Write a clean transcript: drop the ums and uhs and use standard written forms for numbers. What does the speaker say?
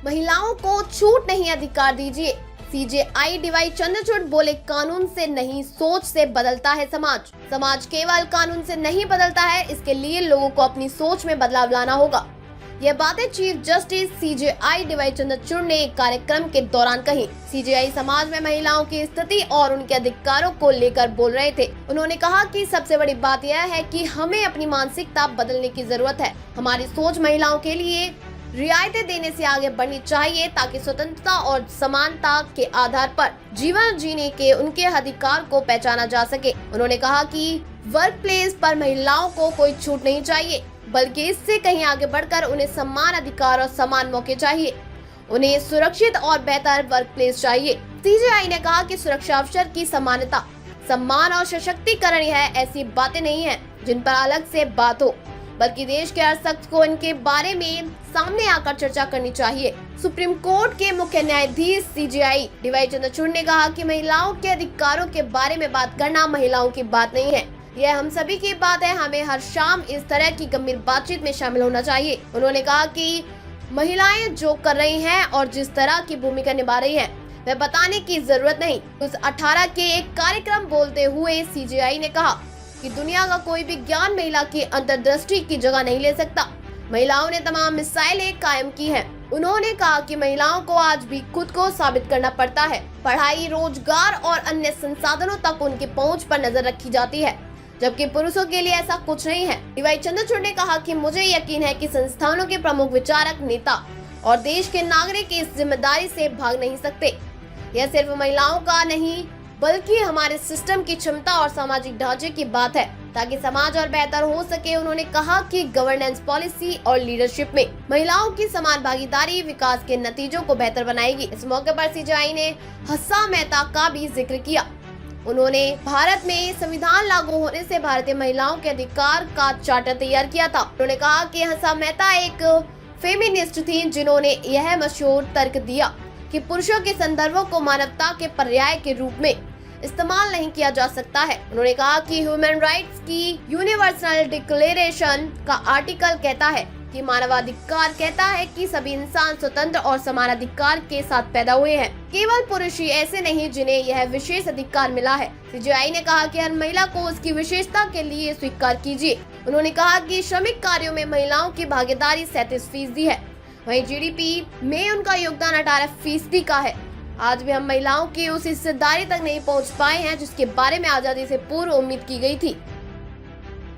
महिलाओं को छूट नहीं, अधिकार दीजिए। सीजेआई डीवाई चंद्रचूड़ बोले, कानून से नहीं सोच से बदलता है समाज। समाज केवल कानून से नहीं बदलता है, इसके लिए लोगों को अपनी सोच में बदलाव लाना होगा। यह बातें chief justice CJI DY Chandrachud ने एक कार्यक्रम के दौरान कही। सीजेआई समाज में महिलाओं की स्थिति और उनके अधिकारों को लेकर बोल रहे थे। उन्होंने कहा कि सबसे बड़ी बात यह है कि हमें अपनी मानसिकता बदलने की जरूरत है। हमारी सोच महिलाओं के लिए रियायतें देने से आगे बढ़नी चाहिए, ताकि स्वतंत्रता और समानता के आधार पर जीवन जीने के उनके अधिकार को पहचाना जा सके। उन्होंने कहा कि वर्क प्लेस पर महिलाओं को कोई छूट नहीं चाहिए, बल्कि इससे कहीं आगे बढ़कर उन्हें समान अधिकार और समान मौके चाहिए। उन्हें सुरक्षित और बेहतर वर्क प्लेस चाहिए। सीजेआई ने कहा कि सुरक्षा अवसर की समानता, सम्मान और सशक्तिकरण है ऐसी बातें नहीं है जिन पर अलग से बात हो, बल्कि देश के हर शख्स को इनके बारे में सामने आकर चर्चा करनी चाहिए। सुप्रीम कोर्ट के मुख्य न्यायाधीश सीजेआई डीवाई चंद्रचूड़ ने कहा कि महिलाओं के अधिकारों के बारे में बात करना महिलाओं की बात नहीं है, यह हम सभी की बात है। हमें हर शाम इस तरह की गंभीर बातचीत में शामिल होना चाहिए। उन्होंने कहा कि महिलाएं जो कर रही हैं और जिस तरह की भूमिका निभा रही हैं, वह बताने की जरूरत नहीं। उस 18 के एक कार्यक्रम बोलते हुए सीजेआई ने कहा कि दुनिया का कोई भी ज्ञान महिला की अंतर्दृष्टि की जगह नहीं ले सकता। महिलाओं ने तमाम मिसाइलें कायम की हैं। उन्होंने कहा कि महिलाओं को आज भी खुद को साबित करना पड़ता है। पढ़ाई, रोजगार और अन्य संसाधनों तक उनकी पहुंच पर नजर रखी जाती है, जबकि पुरुषों के लिए ऐसा कुछ नहीं है। डीवाई चंद्रचूड़ ने कहा कि मुझे यकीन है कि संस्थानों के प्रमुख विचारक, नेता और देश के नागरिक इस जिम्मेदारी से भाग नहीं सकते। यह सिर्फ महिलाओं का नहीं, बल्कि हमारे सिस्टम की क्षमता और सामाजिक ढांचे की बात है, ताकि समाज और बेहतर हो सके। उन्होंने कहा कि गवर्नेंस, पॉलिसी और लीडरशिप में महिलाओं की समान भागीदारी विकास के नतीजों को बेहतर बनाएगी। इस मौके पर सीजेआई ने हस्सा मेहता का भी जिक्र किया। उन्होंने भारत में संविधान लागू होने से भारतीय महिलाओं के अधिकार का चार्टर तैयार किया था। उन्होंने कहा कि हस्सा मेहता एक फेमिनिस्ट थी, जिन्होंने यह मशहूर तर्क दिया कि पुरुषों के संदर्भों को मानवता के पर्याय के रूप में इस्तेमाल नहीं किया जा सकता है। उन्होंने कहा कि ह्यूमन राइट्स की यूनिवर्सल डिक्लेरेशन का आर्टिकल कहता है कि मानवाधिकार कहता है कि सभी इंसान स्वतंत्र और समान अधिकार के साथ पैदा हुए हैं। केवल पुरुष ही ऐसे नहीं जिन्हें यह विशेष अधिकार मिला है। सीजेआई ने कहा कि हर महिला को उसकी विशेषता के लिए स्वीकार कीजिए। उन्होंने कहा कि श्रमिक कार्यों में महिलाओं की भागीदारी 37% है, वहीं जीडीपी में उनका योगदान 18% का है। आज भी हम महिलाओं की उस हिस्सेदारी तक नहीं पहुंच पाए हैं जिसके बारे में आजादी से पूर्व उम्मीद की गई थी।